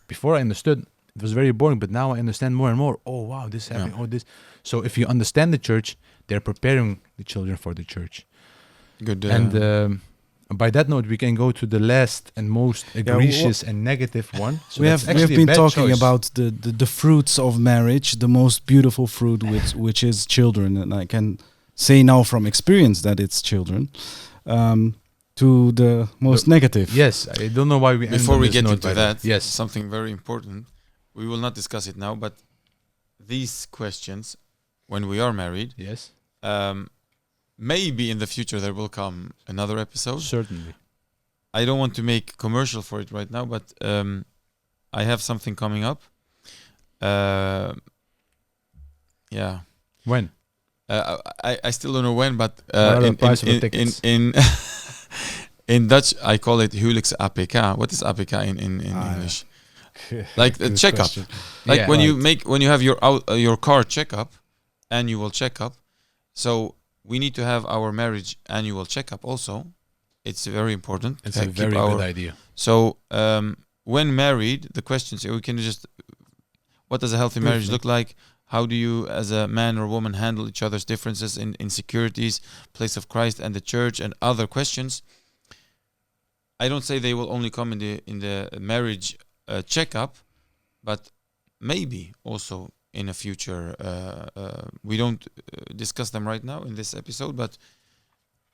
before I understood, it was very boring, but now I understand more and more. Oh, wow, this is happening. Oh, this. So if you understand the church, they're preparing the children for the church. Good. And by that note, we can go to the last and most egregious and negative one. So we have been talking about the fruits of marriage, the most beautiful fruit, which is children, and I can say now from experience that it's children. To the most negative. Yes, I don't know why we. Before we get into that, yes, something very important. We will not discuss it now, but these questions, when we are married, yes. Maybe in the future there will come another episode. Certainly. I don't want to make commercial for it right now, but I have something coming up. Yeah. When? I still don't know when, but in in Dutch I call it huwelijks APK. What is APK in English? Like a checkup. Like when you have your car checkup, annual checkup. So we need to have our marriage annual checkup also. It's very important. It's a very good idea. So when married, the questions we can just, what does a healthy marriage look like? How do you, as a man or woman, handle each other's differences in insecurities, place of Christ and the church, and other questions? I don't say they will only come in the marriage checkup, but maybe also in a future. We don't discuss them right now in this episode, but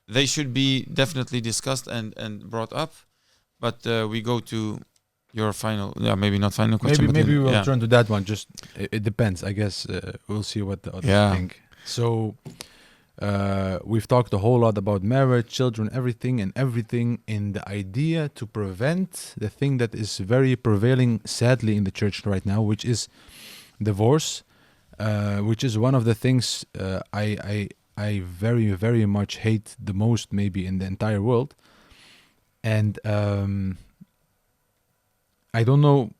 they should be definitely discussed and brought up. But we go to your final, maybe not final question. Maybe we'll turn to that one. Just it depends, I guess. We'll see what the others think. So we've talked a whole lot about marriage, children, everything in the idea to prevent the thing that is very prevailing, sadly, in the church right now, which is divorce, which is one of the things I very, very much hate the most, maybe in the entire world. And I don't know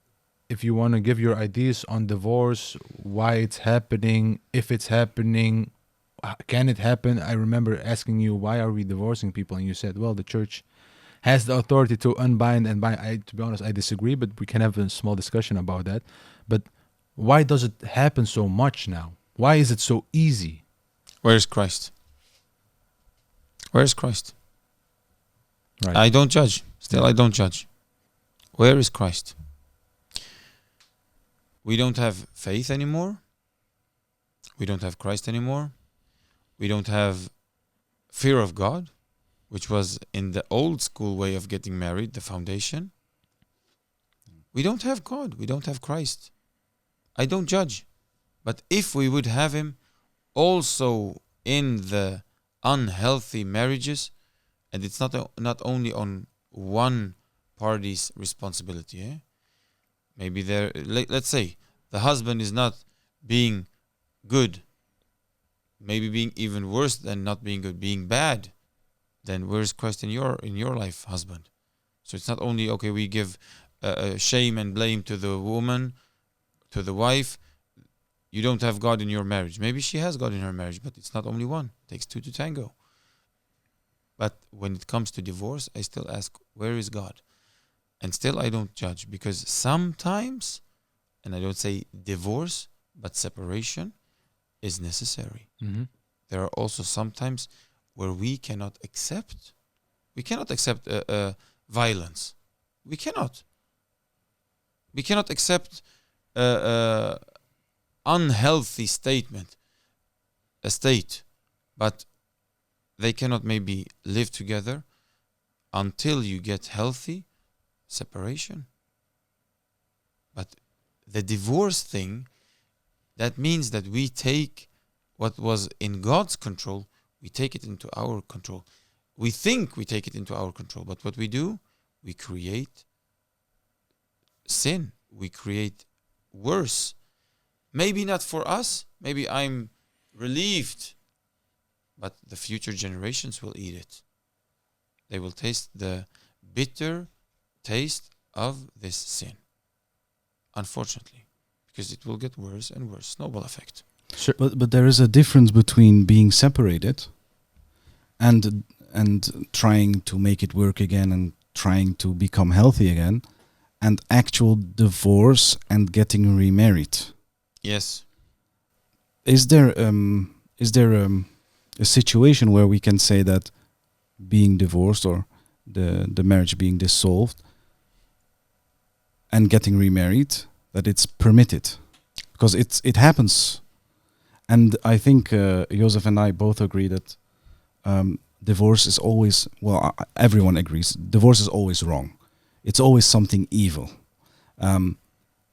if you want to give your ideas on divorce, why it's happening, if it's happening, can it happen? I remember asking you, why are we divorcing people? And you said, well, the church has the authority to unbind and bind. To be honest, I disagree, but we can have a small discussion about that. But why does it happen so much now? Why is it so easy? Where is Christ? Where is Christ? Right. I don't judge. Still, I don't judge. Where is Christ? We don't have faith anymore. We don't have Christ anymore. We don't have fear of God, which was in the old school way of getting married, the foundation. We don't have God. We don't have Christ. I don't judge. But if we would have him also in the unhealthy marriages, and it's not only on one party's responsibility. Maybe let's say the husband is not being good, maybe being even worse than not being good, being bad. Then where's Christ in your life, husband? So it's not only we give shame and blame to the woman, to the wife. You don't have God in your marriage. Maybe she has God in her marriage, but it's not only one. It takes two to tango. But when it comes to divorce, I still ask, where is God? And still I don't judge, because sometimes, and I don't say divorce, but separation is necessary. Mm-hmm. There are also sometimes where we cannot accept violence. We cannot accept unhealthy state, but they cannot maybe live together until you get healthy. Separation. But the divorce thing, that means that we take what was in God's control, we take it into our control. We think we take it into our control, but what we do, we create sin. We create worse Maybe not for us. Maybe I'm relieved. But the future generations will eat it. They will taste the bitter taste of this sin. Unfortunately. Because it will get worse and worse. Snowball effect. Sure. But there is a difference between being separated and trying to make it work again and trying to become healthy again, and actual divorce and getting remarried. Yes. Is there a situation where we can say that being divorced or the marriage being dissolved and getting remarried, that it's permitted? Because it happens. And I think Joseph and I both agree that divorce is always, everyone agrees, divorce is always wrong. It's always something evil.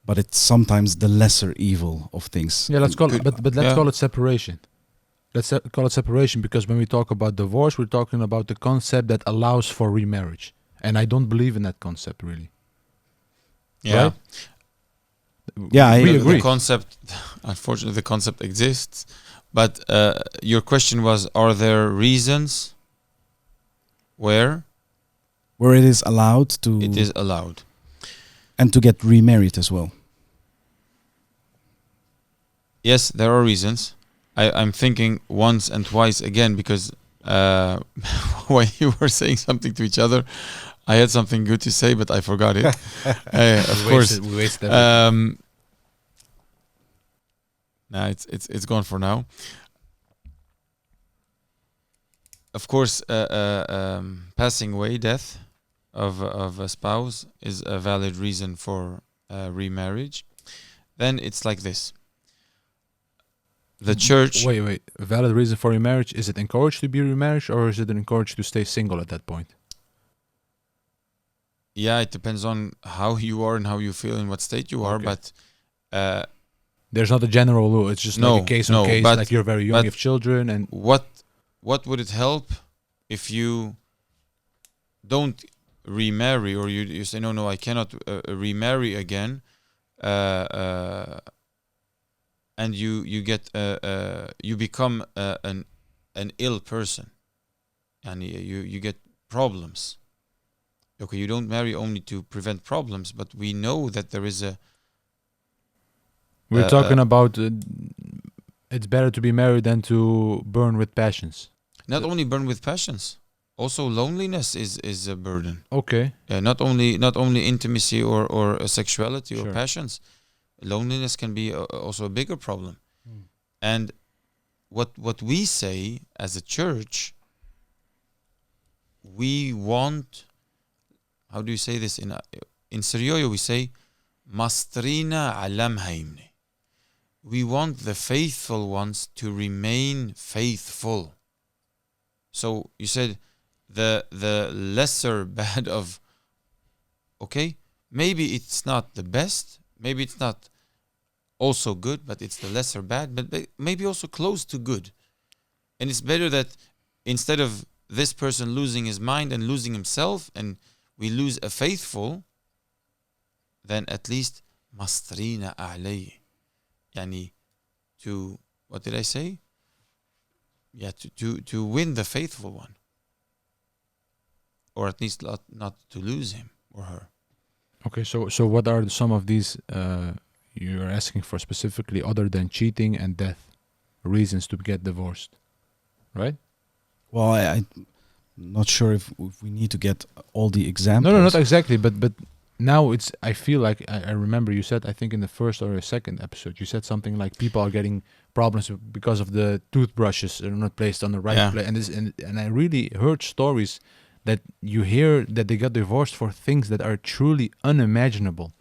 But it's sometimes the lesser evil of things. Yeah, let's call it, but let's call it separation. Let's call it separation, because when we talk about divorce, we're talking about the concept that allows for remarriage. And I don't believe in that concept, really. Yeah. Right? Yeah, we The agree. concept, unfortunately, the concept exists. But your question was, are there reasons where Where it is allowed to, it is allowed? and to get remarried as well. Yes, there are reasons. I'm thinking once and twice again, because when you were saying something to each other, I had something good to say, but I forgot it. Of course. We wasted everything. Nah, it's gone for now. Of course, passing away, death of a spouse is a valid reason for remarriage. Then it's like this. The church... Wait. A valid reason for remarriage, is it encouraged to be remarried, or is it encouraged to stay single at that point? Yeah, it depends on how you are and how you feel and what state you are, Okay. but... There's not a general rule. It's just like a case on case, but- like you're very young, but you have children, and what would it help if you don't remarry, or you say no, I cannot remarry again, and you get you become an ill person, and you get problems. Okay, you don't marry only to prevent problems, but we know that there is a... we're talking about it's better to be married than to burn with passions. Not only burn with passions, also loneliness is a burden. Okay. Not only intimacy or sexuality or Sure. passions. Loneliness can be also a bigger problem. And what we say as a church, we want... How do you say this in Syriac? We say Mastrina alam haimne. We want the faithful ones to remain faithful. So you said the lesser bad of, okay, maybe it's not the best, maybe it's not also good, but it's the lesser bad, but maybe also close to good. And it's better that instead of this person losing his mind and losing himself, and we lose a faithful, then at least mastrina alayhi. Yani, to, what did I say? Yeah, to win the faithful one. Or at least not to lose him or her. Okay, so what are some of these you're asking for specifically, other than cheating and death, reasons to get divorced, right? Well, I'm not sure if we need to get all the examples. No, not exactly, but now it's, I feel like, I remember you said, I think in the first or the second episode, you said something like people are getting problems because of the toothbrushes are not placed on the right place. And I really heard stories that you hear that they got divorced for things that are truly unimaginable.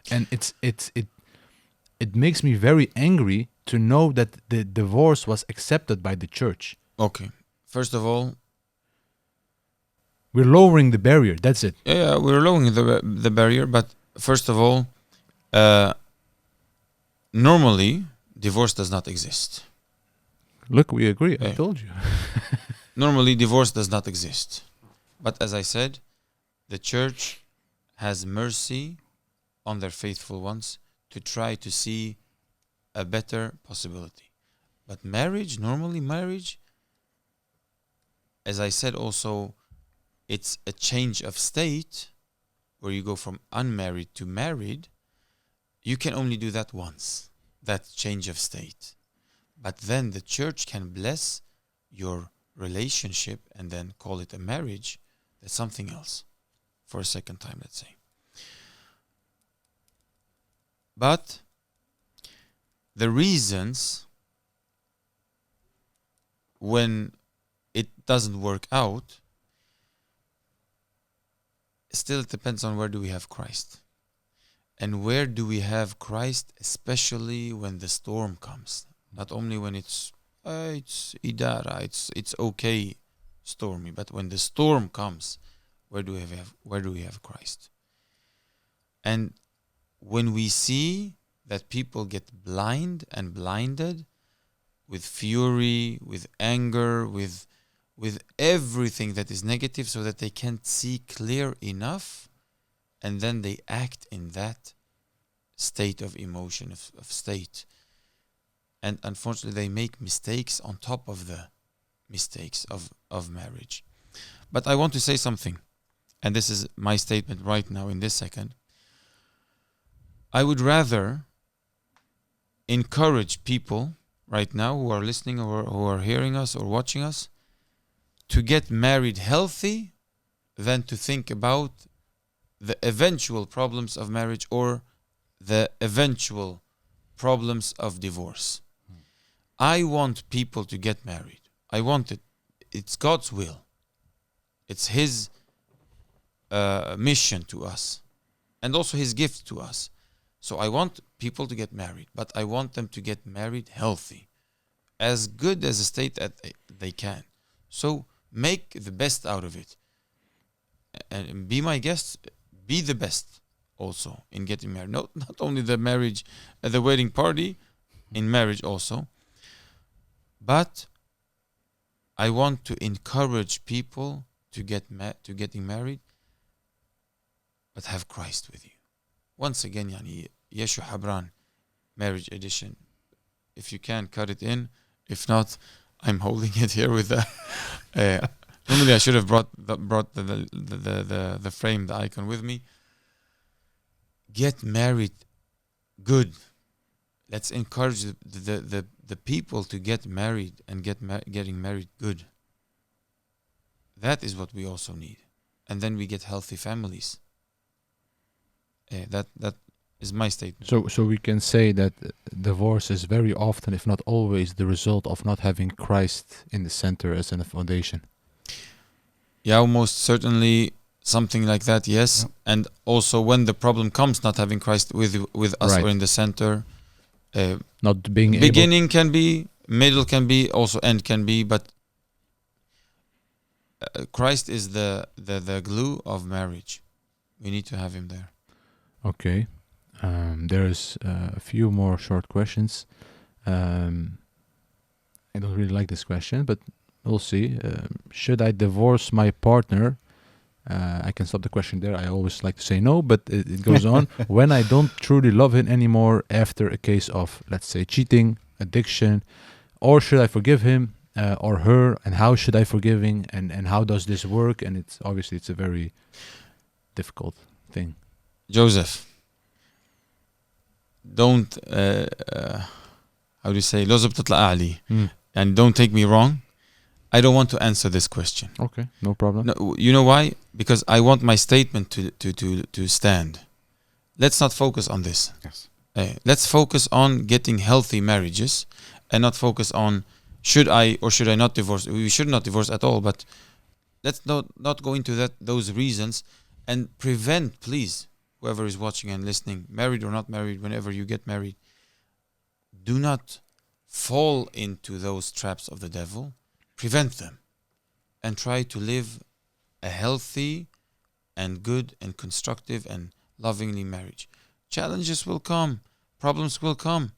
And it makes me very angry to know that the divorce was accepted by the church. Okay. First of all, we're lowering the barrier. That's it. yeah, we're lowering the barrier, but first of all, normally divorce does not exist. Look, we agree. I Yeah. told you. Normally divorce does not exist. But as I said, the church has mercy on their faithful ones to try to see a better possibility. But normally marriage, as I said also, it's a change of state where you go from unmarried to married. You can only do that once, that change of state. But then the church can bless your relationship and then call it a marriage. That's something else for a second time, let's say. But the reasons when it doesn't work out, still it depends on where do we have Christ. And where do we have Christ, especially when the storm comes? Not only when it's idara, it's okay, stormy, but when the storm comes, where do we have Christ? And when we see that people get blind and blinded with fury, with anger, with everything that is negative, so that they can't see clear enough, and then they act in that state of emotion, of state. And unfortunately, they make mistakes on top of the mistakes of marriage. But I want to say something, and this is my statement right now in this second. I would rather encourage people right now who are listening or who are hearing us or watching us to get married healthy than to think about the eventual problems of marriage or the eventual problems of divorce. I want people to get married. I want it. It's God's will. It's His mission to us, and also His gift to us. So I want people to get married, but I want them to get married healthy, as good as a state that they can. So make the best out of it, and be my guest. Be the best also in getting married. Not only the marriage, the wedding party, in marriage also. But I want to encourage people to getting married, but have Christ with you. Once again, Yani Yeshu Habran, marriage edition. If you can, cut it in. If not, I'm holding it here with the. Normally, I should have brought the frame, the icon with me. Get married good. Let's encourage the people to get married and getting married good. That is what we also need, and then we get healthy families. That is my statement. So we can say that divorce is very often, if not always, the result of not having Christ in the center as a foundation. Yeah, most certainly something like that. Yes, and also when the problem comes, not having Christ with us or in the center. Not being beginning can be, middle can be, also end can be, but Christ is the glue of marriage. We need to have Him there. Okay. There's a few more short questions. I don't really like this question, but we'll see. Should I divorce my partner? I can stop the question there. I always like to say no, but it goes on. When I don't truly love him anymore after a case of, let's say, cheating, addiction, or should I forgive him or her? And how should I forgive him? And how does this work? And it's obviously it's a very difficult thing. Joseph, don't how do you say? لازم تطلع أعلى. And don't take me wrong. I don't want to answer this question. Okay, no problem. No, you know why? Because I want my statement to stand. Let's not focus on this. Yes. Let's focus on getting healthy marriages, and not focus on should I or should I not divorce. We should not divorce at all. But let's not go into those reasons, and prevent, please, whoever is watching and listening, married or not married, whenever you get married, do not fall into those traps of the devil. Prevent them, and try to live a healthy and good and constructive and lovingly marriage. Challenges will come, problems will come.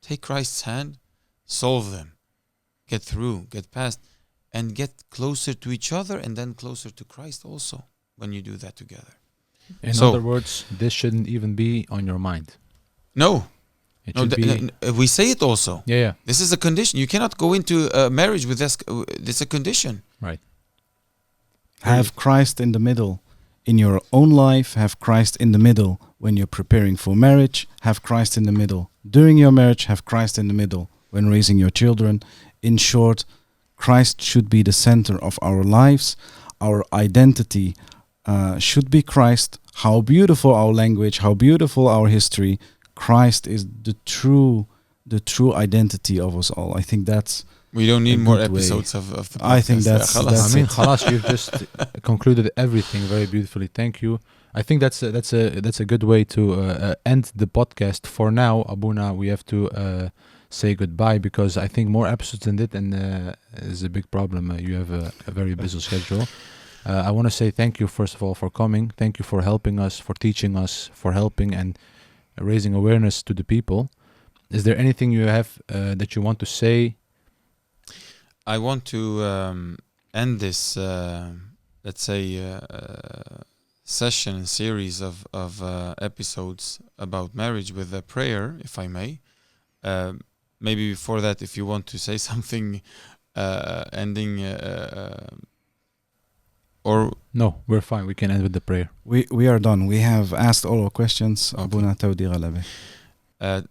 Take Christ's hand, solve them, get through, get past, and get closer to each other, and then closer to Christ also when you do that together. In other words, this shouldn't even be on your mind. No, It No, should be. we say it also. Yeah. This is a condition. You cannot go into a marriage with this. It's a condition. Right. Have Christ in the middle in your own life. Have Christ in the middle when you're preparing for marriage. Have Christ in the middle during your marriage. Have Christ in the middle when raising your children. In short, Christ should be the center of our lives. Our identity should be Christ. How beautiful our language, how beautiful our history. Christ is the true identity of us all. I think that's We don't need a more good way. episodes of the podcast. I think that's I mean, it. Khalas, you've just concluded everything very beautifully. Thank you. I think that's a good way to end the podcast for now. Abuna, we have to say goodbye because I think more episodes than that and is a big problem. You have a very busy schedule. I want to say thank you first of all for coming. Thank you for helping us, for teaching us, for helping and raising awareness to the people. Is there anything you have that you want to say? I want to end this, let's say, session series of episodes about marriage with a prayer, if I may. Maybe before that, if you want to say something, ending, or No, we're fine. We can end with the prayer. We are done. We have asked all our questions. Okay. Abuna Tawdi Ghalabi.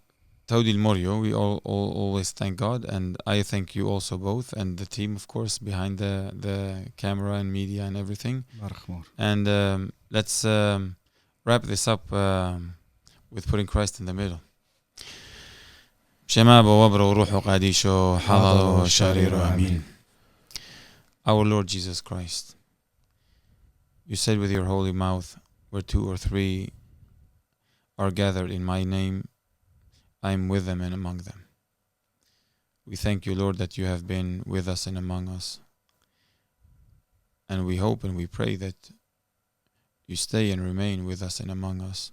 Taudi Morio, we always thank God, and I thank you also both, and the team, of course, behind the camera and media and everything. And let's wrap this up with putting Christ in the middle. شماب وبر وروح قاديشو حاضر وشرير آمين. Our Lord Jesus Christ, you said with your holy mouth, where 2 or 3 are gathered in my name, I am with them and among them. We thank you, Lord, that you have been with us and among us. And we hope and we pray that you stay and remain with us and among us.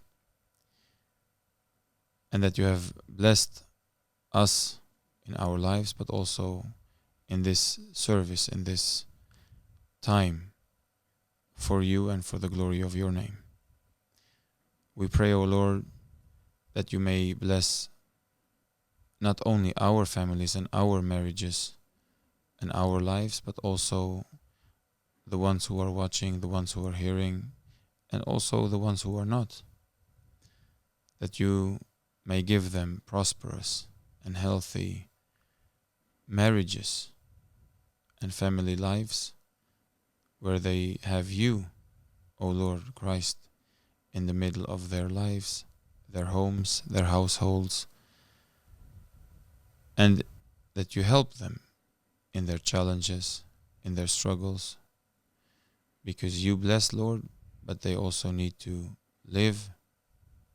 And that you have blessed us in our lives, but also in this service, in this time, for you and for the glory of your name. We pray, O Lord, that you may bless not only our families and our marriages and our lives, but also the ones who are watching, the ones who are hearing, and also the ones who are not. That you may give them prosperous and healthy marriages and family lives where they have you, O Lord Christ, in the middle of their lives, their homes, their households, and that you help them in their challenges, in their struggles, because you bless, Lord, but they also need to live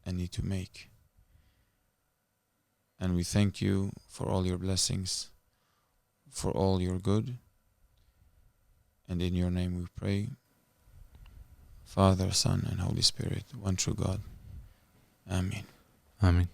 and need to make. And we thank you for all your blessings, for all your good, and in your name we pray, Father, Son, and Holy Spirit, one true God. Amen. Amen.